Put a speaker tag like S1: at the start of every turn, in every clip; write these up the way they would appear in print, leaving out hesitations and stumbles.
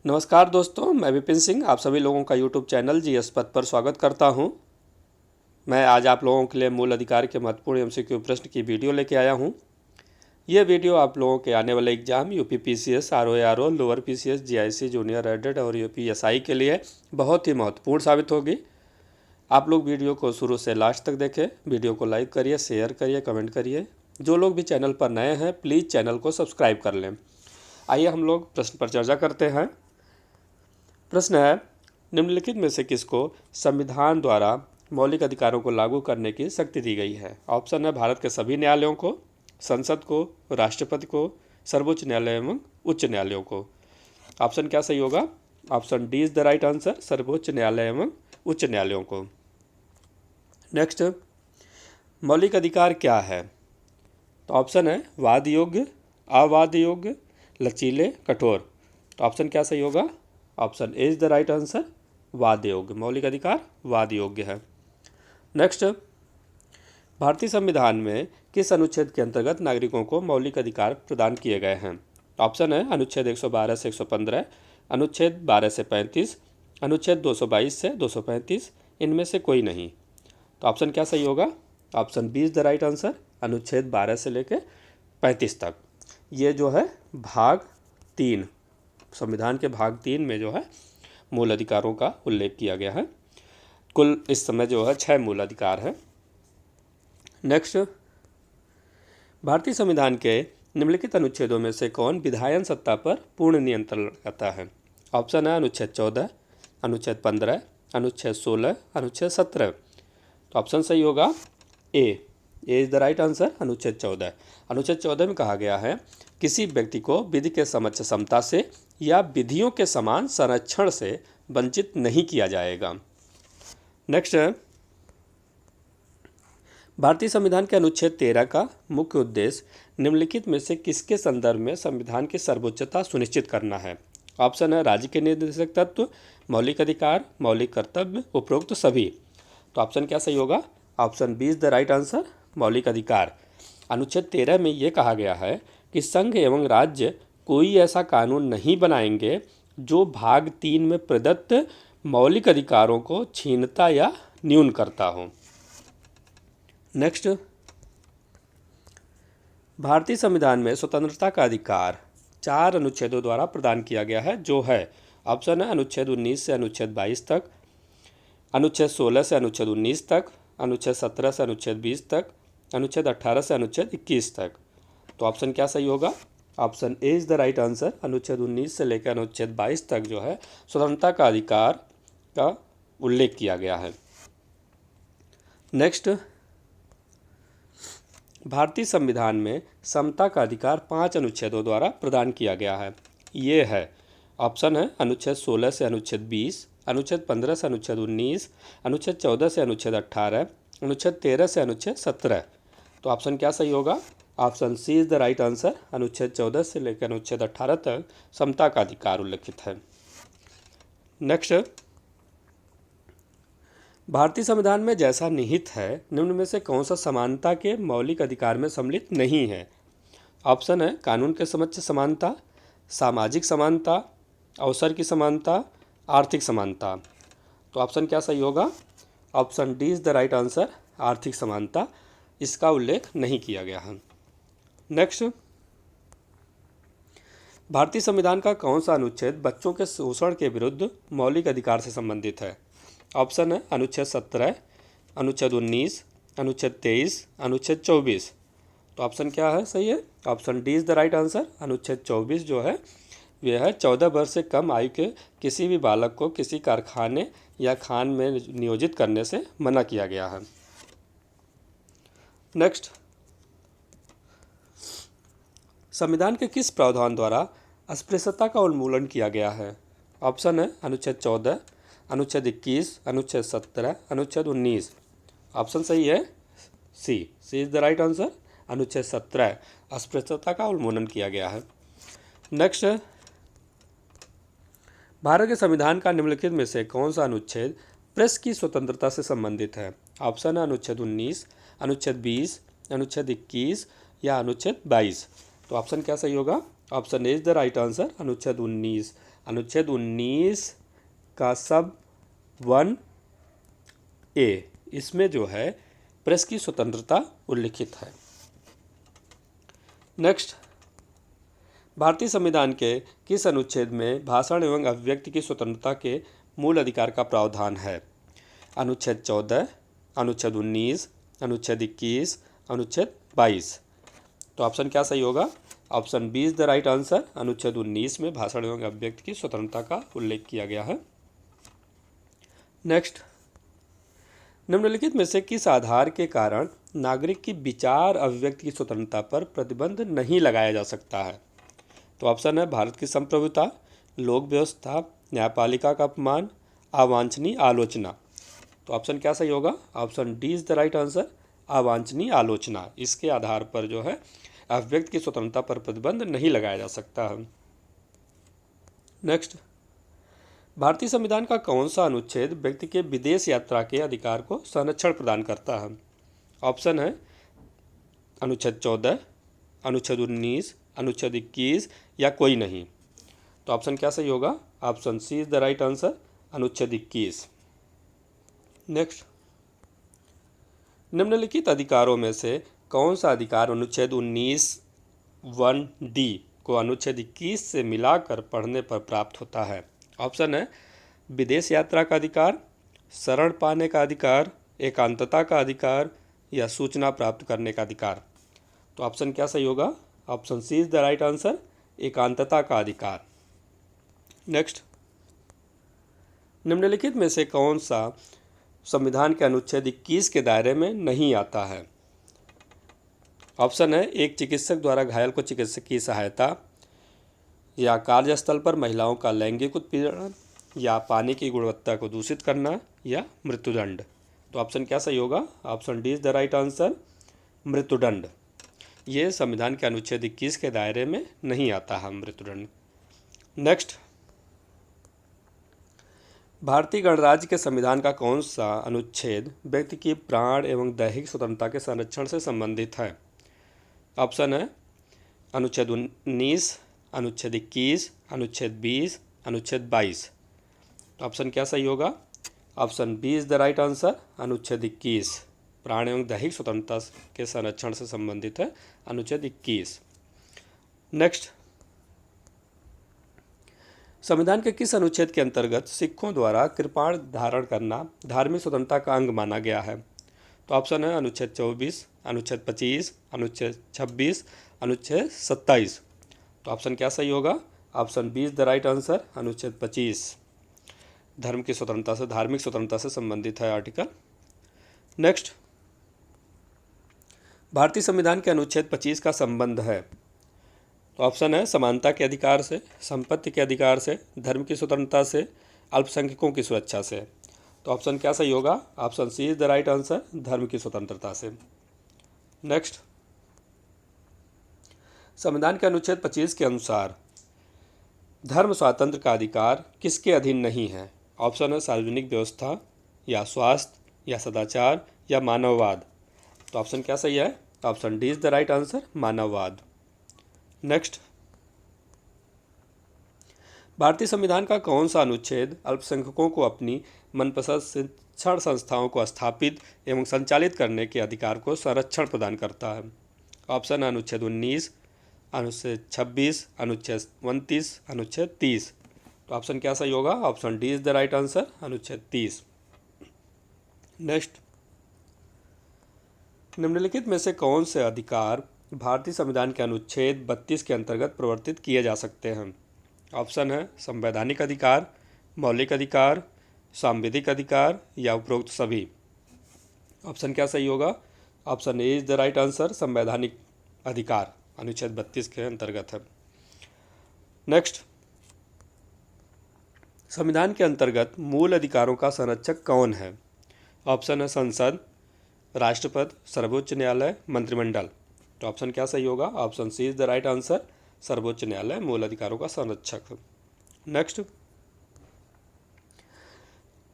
S1: नमस्कार दोस्तों, मैं विपिन सिंह आप सभी लोगों का यूट्यूब चैनल जीएस पथ पर स्वागत करता हूं। मैं आज आप लोगों के लिए मूल अधिकार के महत्वपूर्ण एमसीक्यू प्रश्न की वीडियो लेके आया हूं। ये वीडियो आप लोगों के आने वाले exam UP PCS, RO, lower PCS, GIC, junior added और यूपी एसआई के लिए बहुत ही महत्वपूर्ण साबित होगी। आप लोग वीडियो को शुरू से लास्ट तक देखें। वीडियो को लाइक करिए, शेयर करिए, कमेंट करिए। जो लोग भी चैनल पर नए हैं प्लीज़ चैनल को सब्सक्राइब कर लें। आइए हम लोग प्रश्न पर चर्चा करते हैं। प्रश्न है, निम्नलिखित में से किसको संविधान द्वारा मौलिक अधिकारों को लागू करने की शक्ति दी गई है? ऑप्शन है भारत के सभी न्यायालयों को, संसद को, राष्ट्रपति को, सर्वोच्च न्यायालय एवं उच्च न्यायालयों को। ऑप्शन क्या सही होगा? Option D is the right answer, सर्वोच्च न्यायालय एवं उच्च न्यायालयों को। नेक्स्ट, मौलिक अधिकार क्या है? तो ऑप्शन है वाद योग्य, अवाद योग्य, लचीले, कठोर। तो ऑप्शन क्या सही होगा? Option A is the right answer, वाद योग्य। मौलिक अधिकार वाद योग्य है। नेक्स्ट, भारतीय संविधान में किस अनुच्छेद के अंतर्गत नागरिकों को मौलिक अधिकार प्रदान किए गए हैं? ऑप्शन है अनुच्छेद 112 से 115, अनुच्छेद 12 से 35, अनुच्छेद 222 से 235, इनमें से कोई नहीं। तो ऑप्शन क्या सही होगा? Option B is the right answer, अनुच्छेद 12 से लेकर 35 तक। ये जो है भाग 3, संविधान के भाग 3 में जो है मूल अधिकारों का उल्लेख किया गया है। कुल इस समय जो है 6 मूल अधिकार हैं। नेक्स्ट, भारतीय संविधान के निम्नलिखित अनुच्छेदों में से कौन विधायन सत्ता पर पूर्ण नियंत्रण रखता है? ऑप्शन है अनुच्छेद 14, अनुच्छेद 15, अनुच्छेद 16, अनुच्छेद 17। तो ऑप्शन सही होगा ए इज द राइट आंसर, अनुच्छेद 14। अनुच्छेद 14 में कहा गया है किसी व्यक्ति को विधि के समक्ष समता से या विधियों के समान संरक्षण से वंचित नहीं किया जाएगा। नेक्स्ट, भारतीय संविधान के अनुच्छेद 13 का मुख्य उद्देश्य निम्नलिखित में से किसके संदर्भ में संविधान की सर्वोच्चता सुनिश्चित करना है? ऑप्शन है राज्य के निर्देशक तत्व, मौलिक अधिकार, मौलिक कर्तव्य, उपरोक्त सभी। तो ऑप्शन क्या सही होगा? Option B is the right answer, मौलिक अधिकार। अनुच्छेद 13 में ये कहा गया है कि संघ एवं राज्य कोई ऐसा कानून नहीं बनाएंगे जो भाग 3 में प्रदत्त मौलिक अधिकारों को छीनता या न्यून करता हो। नेक्स्ट, भारतीय संविधान में स्वतंत्रता का अधिकार 4 अनुच्छेदों द्वारा प्रदान किया गया है, जो है ऑप्शन है अनुच्छेद 19 से अनुच्छेद 22 तक, अनुच्छेद 16 से अनुच्छेद 19 तक, अनुच्छेद 17 से अनुच्छेद 20 तक, अनुच्छेद 18 से अनुच्छेद 21 तक। तो ऑप्शन क्या सही होगा? Option A is the right answer, अनुच्छेद 19 से लेकर अनुच्छेद 22 तक जो है स्वतंत्रता का अधिकार का उल्लेख किया गया है। नेक्स्ट, भारतीय संविधान में समता का अधिकार 5 अनुच्छेदों द्वारा प्रदान किया गया है। ये है ऑप्शन है अनुच्छेद 16 से अनुच्छेद 20, अनुच्छेद 15 से अनुच्छेद 19, अनुच्छेद 14 से अनुच्छेद 18, अनुच्छेद 13 से अनुच्छेद 17। तो ऑप्शन क्या सही होगा? Option C is the right answer, अनुच्छेद 14 से लेकर अनुच्छेद 18 तक समता का अधिकार उल्लेखित है। नेक्स्ट, भारतीय संविधान में जैसा निहित है निम्न में से कौन सा समानता के मौलिक अधिकार में सम्मिलित नहीं है? ऑप्शन है कानून के समक्ष समानता, सामाजिक समानता, अवसर की समानता, आर्थिक समानता। तो ऑप्शन क्या सही होगा? Option D is the right answer, आर्थिक समानता, इसका उल्लेख नहीं किया गया है। नेक्स्ट, भारतीय संविधान का कौन सा अनुच्छेद बच्चों के शोषण के विरुद्ध मौलिक अधिकार से संबंधित है? ऑप्शन है अनुच्छेद 17, अनुच्छेद 19, अनुच्छेद 23, अनुच्छेद 24। तो ऑप्शन क्या है सही है? Option D is the right answer, अनुच्छेद 24 जो है यह है 14 वर्ष से कम आयु के किसी भी बालक को किसी कारखाने या खान में नियोजित करने से मना किया गया है। नेक्स्ट, संविधान के किस प्रावधान द्वारा अस्पृश्यता का उन्मूलन किया गया है? ऑप्शन है अनुच्छेद 14, अनुच्छेद 21, अनुच्छेद 17, अनुच्छेद 19। ऑप्शन सही है सी इज द राइट आंसर, अनुच्छेद 17 अस्पृश्यता का उन्मूलन किया गया है। नेक्स्ट, भारत के संविधान का निम्नलिखित में से कौन सा अनुच्छेद प्रेस की स्वतंत्रता से संबंधित है? ऑप्शन है अनुच्छेद 19, अनुच्छेद 20, अनुच्छेद 21 या अनुच्छेद 22। तो ऑप्शन क्या सही होगा? Option A is the right answer अनुच्छेद 19। अनुच्छेद 19 का सब 1A, इसमें जो है प्रेस की स्वतंत्रता उल्लिखित है। नेक्स्ट, भारतीय संविधान के किस अनुच्छेद में भाषण एवं अभिव्यक्ति की स्वतंत्रता के मूल अधिकार का प्रावधान है? अनुच्छेद 14, अनुच्छेद 19, अनुच्छेद 21, अनुच्छेद 22। तो ऑप्शन क्या सही होगा? Option B is the right answer. अनुच्छेद 19 में भाषण एवं अभिव्यक्ति की स्वतंत्रता का उल्लेख किया गया है। नेक्स्ट, निम्नलिखित में से किस आधार के कारण नागरिक की विचार अभिव्यक्ति की स्वतंत्रता पर प्रतिबंध नहीं लगाया जा सकता है? तो ऑप्शन है भारत की संप्रभुता, लोक व्यवस्था, न्यायपालिका का अपमान, अवांछनीय आलोचना। तो ऑप्शन क्या सही होगा? Option D is the right answer, अवांछनीय आलोचना। इसके आधार पर जो है अभिव्यक्ति की स्वतंत्रता पर प्रतिबंध नहीं लगाया जा सकता है। नेक्स्ट, भारतीय संविधान का कौन सा अनुच्छेद व्यक्ति के विदेश यात्रा के अधिकार को संरक्षण प्रदान करता है? ऑप्शन है अनुच्छेद 14, अनुच्छेद 19, अनुच्छेद 21 या कोई नहीं। तो ऑप्शन क्या सही होगा? Option C is the right answer, अनुच्छेद 21। नेक्स्ट, निम्नलिखित अधिकारों में से कौन सा अधिकार अनुच्छेद 19(1)(d) को अनुच्छेद 21 से मिलाकर पढ़ने पर प्राप्त होता है? ऑप्शन है विदेश यात्रा का अधिकार, शरण पाने का अधिकार, एकांतता का अधिकार या सूचना प्राप्त करने का अधिकार। तो ऑप्शन क्या सही होगा? Option C is the right answer, एकांतता का अधिकार। नेक्स्ट, निम्नलिखित में से कौन सा संविधान के अनुच्छेद 21 के दायरे में नहीं आता है? ऑप्शन है एक चिकित्सक द्वारा घायल को चिकित्सकीय सहायता, या कार्यस्थल पर महिलाओं का लैंगिक उत्पीड़न, या पानी की गुणवत्ता को दूषित करना, या मृत्युदंड। तो ऑप्शन क्या सही होगा? Option D is the right answer, मृत्युदंड। ये संविधान के अनुच्छेद 21 के दायरे में नहीं आता है मृत्युदंड। नेक्स्ट, भारतीय गणराज्य के संविधान का कौन सा अनुच्छेद व्यक्ति की प्राण एवं दैहिक स्वतंत्रता के संरक्षण से संबंधित है? ऑप्शन है अनुच्छेद 19, अनुच्छेद 21, अनुच्छेद 20, अनुच्छेद 22। तो ऑप्शन क्या सही होगा? Option B is the right answer, अनुच्छेद 21। प्राण एवं दैहिक स्वतंत्रता के संरक्षण से संबंधित है अनुच्छेद 21। नेक्स्ट, संविधान के किस अनुच्छेद के अंतर्गत सिखों द्वारा कृपाण धारण करना धार्मिक स्वतंत्रता का अंग माना गया है? तो ऑप्शन है अनुच्छेद 24, अनुच्छेद 25, अनुच्छेद 26, अनुच्छेद 27। तो ऑप्शन क्या सही होगा? Option B is the right answer, अनुच्छेद 25। धर्म की स्वतंत्रता से, धार्मिक स्वतंत्रता से संबंधित है आर्टिकल। नेक्स्ट, भारतीय संविधान के अनुच्छेद 25 का संबंध है? तो ऑप्शन है समानता के अधिकार से, संपत्ति के अधिकार से, धर्म की स्वतंत्रता से, अल्पसंख्यकों की सुरक्षा से। तो ऑप्शन क्या सही होगा? Option C is the right answer, धर्म की स्वतंत्रता से। नेक्स्ट, संविधान के अनुच्छेद 25 के अनुसार धर्म स्वातंत्र्य का अधिकार किसके अधीन नहीं है? ऑप्शन है सार्वजनिक व्यवस्था, या स्वास्थ्य, या सदाचार, या मानववाद। तो ऑप्शन क्या सही है? Option D is the right answer, मानववाद। नेक्स्ट, भारतीय संविधान का कौन सा अनुच्छेद अल्पसंख्यकों को अपनी मनपसंद शिक्षण संस्थाओं को स्थापित एवं संचालित करने के अधिकार को संरक्षण प्रदान करता है? ऑप्शन है अनुच्छेद 19, अनुच्छेद 26, अनुच्छेद 29, अनुच्छेद 30। तो ऑप्शन क्या सही होगा? Option D is the right answer, अनुच्छेद 30। नेक्स्ट, निम्नलिखित में से कौन से अधिकार भारतीय संविधान के अनुच्छेद 32 के अंतर्गत प्रवर्तित किए जा सकते हैं? ऑप्शन है संवैधानिक अधिकार, मौलिक अधिकार, सांविधिक अधिकार, या उपरोक्त सभी। ऑप्शन क्या सही होगा? Option A is the right answer, संवैधानिक अधिकार अनुच्छेद 32 के अंतर्गत है। नेक्स्ट, संविधान के अंतर्गत मूल अधिकारों का संरक्षक कौन है? ऑप्शन है संसद, राष्ट्रपति, सर्वोच्च न्यायालय, मंत्रिमंडल। तो ऑप्शन क्या सही होगा? Option C is the right answer, सर्वोच्च न्यायालय मूल अधिकारों का संरक्षक। नेक्स्ट,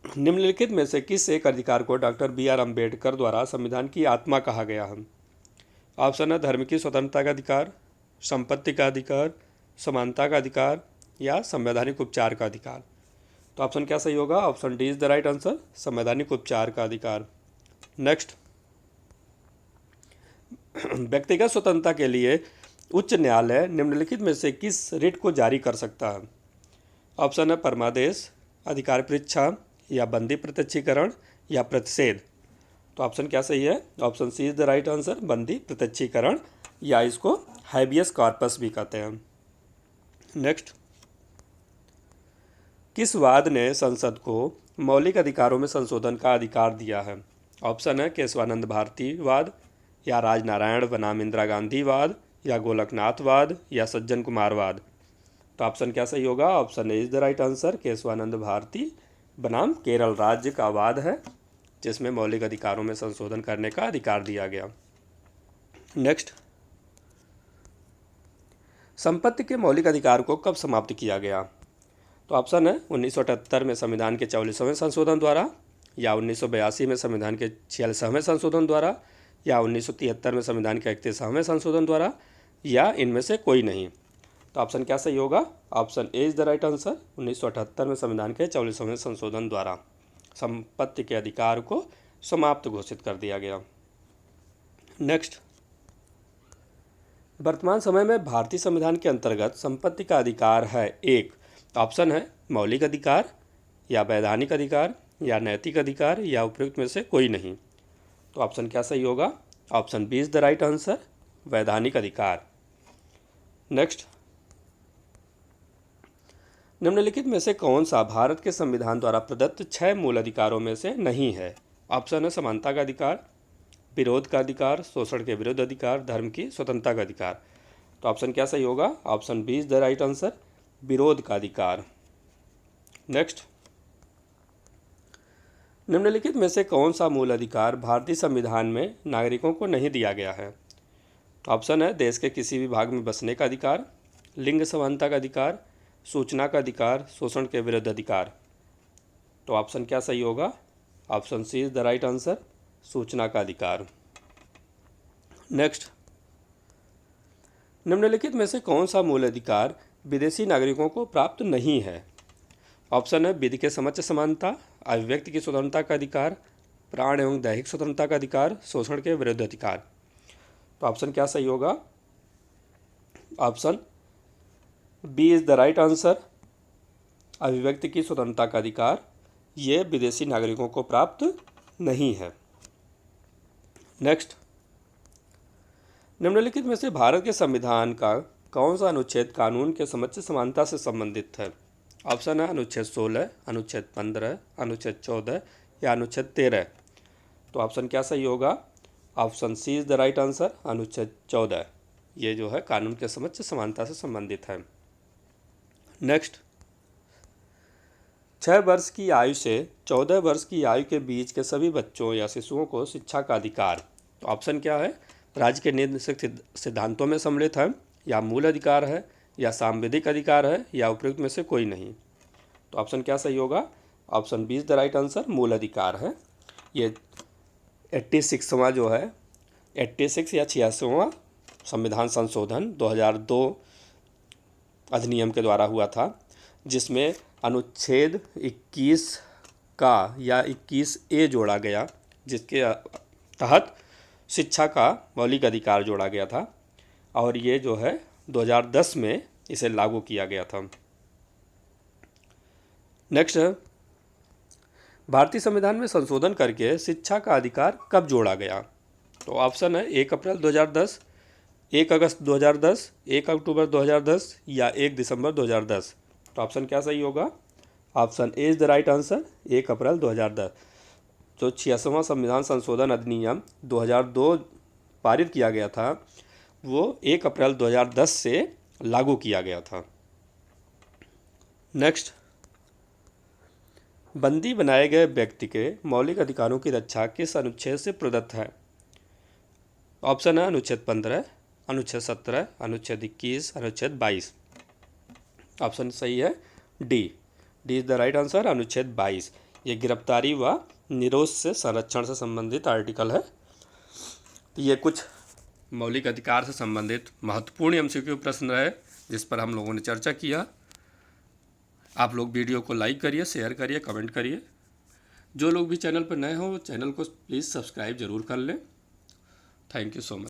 S1: निम्नलिखित में से किस एक अधिकार को डॉक्टर बी.आर. अम्बेडकर द्वारा संविधान की आत्मा कहा गया है? ऑप्शन है धर्म की स्वतंत्रता का अधिकार, संपत्ति का अधिकार, समानता का अधिकार या संवैधानिक उपचार का अधिकार। तो ऑप्शन क्या सही होगा? Option D is the right answer, संवैधानिक उपचार का अधिकार। नेक्स्ट, व्यक्तिगत स्वतंत्रता के लिए उच्च न्यायालय निम्नलिखित में से किस रिट को जारी कर सकता है? ऑप्शन है परमादेश, अधिकार परीक्षा, या बंदी प्रत्यक्षीकरण, या प्रतिषेध। तो ऑप्शन क्या सही है? Option C is the right answer, बंदी प्रत्यक्षीकरण, या इसको हैबियस कॉर्पस भी कहते हैं। नेक्स्ट, किस वाद ने संसद को मौलिक अधिकारों में संशोधन का अधिकार दिया है? ऑप्शन है केशवानंद भारती वाद, या राजनारायण बनाम इंदिरा गांधी वाद, या गोलकनाथ वाद, या सज्जन कुमार वाद। तो ऑप्शन क्या सही होगा? Option A is the right answer, Keshavananda Bharati बनाम केरल राज्य का वाद है, जिसमें मौलिक अधिकारों में संशोधन करने का अधिकार दिया गया। नेक्स्ट, संपत्ति के मौलिक अधिकार को कब समाप्त किया गया? तो ऑप्शन है 1978 में संविधान के 44वें संशोधन द्वारा, या 1982 में संविधान के 46वें संशोधन द्वारा, या 1973 में संविधान के 31वें संशोधन द्वारा, या इनमें से कोई नहीं। तो ऑप्शन क्या सही होगा? Option A is the right answer, 1978 में संविधान के 44वें संशोधन द्वारा संपत्ति के अधिकार को समाप्त घोषित कर दिया गया। नेक्स्ट, वर्तमान समय में भारतीय संविधान के अंतर्गत संपत्ति का अधिकार है एक। ऑप्शन है मौलिक अधिकार, या वैधानिक अधिकार, या नैतिक अधिकार, या उपयुक्त में से कोई नहीं। तो ऑप्शन क्या सही होगा? Option B is the right answer, वैधानिक अधिकार। नेक्स्ट, निम्नलिखित में से कौन सा भारत के संविधान द्वारा प्रदत्त 6 मूल अधिकारों में से नहीं है? ऑप्शन है समानता का अधिकार, विरोध का अधिकार, शोषण के विरुद्ध अधिकार, धर्म की स्वतंत्रता का अधिकार। तो ऑप्शन क्या सही होगा? Option B is the right answer, विरोध का अधिकार। नेक्स्ट, निम्नलिखित में से कौन सा मूल अधिकार भारतीय संविधान में नागरिकों को नहीं दिया गया है? ऑप्शन है देश के किसी भी भाग में बसने का अधिकार, लिंग समानता का अधिकार, सूचना का अधिकार, शोषण के विरुद्ध अधिकार। तो ऑप्शन क्या सही होगा? Option C is the right answer, सूचना का अधिकार। नेक्स्ट, निम्नलिखित में से कौन सा मूल अधिकार विदेशी नागरिकों को प्राप्त नहीं है? ऑप्शन है विधि के समक्ष समानता, अभिव्यक्ति की स्वतंत्रता का अधिकार, प्राण एवं दैहिक स्वतंत्रता का अधिकार, शोषण के विरुद्ध अधिकार। तो ऑप्शन क्या सही होगा? Option B is the right answer, अभिव्यक्ति की स्वतंत्रता का अधिकार ये विदेशी नागरिकों को प्राप्त नहीं है। नेक्स्ट, निम्नलिखित में से भारत के संविधान का कौन सा अनुच्छेद कानून के समक्ष समानता से संबंधित है? ऑप्शन है अनुच्छेद 16, अनुच्छेद 15, अनुच्छेद 14, या अनुच्छेद 13। तो ऑप्शन क्या सही होगा? Option C is the right answer, अनुच्छेद 14। ये जो है कानून के समक्ष समानता से संबंधित है। नेक्स्ट, 6 वर्ष की आयु से 14 वर्ष की आयु के बीच के सभी बच्चों या शिशुओं को शिक्षा का अधिकार। तो ऑप्शन क्या है? राज्य के नीति सिद्धांतों में सम्मिलित है, या मूल अधिकार है, या सांविधिक अधिकार है, या उपयुक्त में से कोई नहीं। तो ऑप्शन क्या सही होगा? Option B is the right answer, मूल अधिकार है। ये 86वां जो है 86 या 86वां संविधान संशोधन 2002 अधिनियम के द्वारा हुआ था, जिसमें अनुच्छेद 21 का या 21A जोड़ा गया, जिसके तहत शिक्षा का मौलिक अधिकार जोड़ा गया था, और ये जो है 2010 में इसे लागू किया गया था। नेक्स्ट, भारतीय संविधान में संशोधन करके शिक्षा का अधिकार कब जोड़ा गया? तो ऑप्शन है 1 अप्रैल 2010, 1 अगस्त 2010, 1 अक्टूबर 2010, या 1 दिसंबर 2010। तो ऑप्शन क्या सही होगा? Option A is the right answer, 1 अप्रैल 2010। जो 86वां संविधान संशोधन अधिनियम 2002 पारित किया गया था, वो 1 अप्रैल 2010 से लागू किया गया था। नेक्स्ट, बंदी बनाए गए व्यक्ति के मौलिक अधिकारों की रक्षा किस अनुच्छेद से प्रदत्त है? ऑप्शन है अनुच्छेद 15, अनुच्छेद 17, अनुच्छेद 21, अनुच्छेद 22। ऑप्शन सही है D is the right answer, अनुच्छेद 22। ये गिरफ्तारी व निरोध से संरक्षण से संबंधित आर्टिकल है। तो ये कुछ मौलिक अधिकार से संबंधित महत्वपूर्ण MCQ प्रश्न रहे जिस पर हम लोगों ने चर्चा किया। आप लोग वीडियो को लाइक करिए, शेयर करिए, कमेंट करिए। जो लोग भी चैनल पर नए हों वो चैनल को प्लीज़ सब्सक्राइब ज़रूर कर लें। Thank you so much.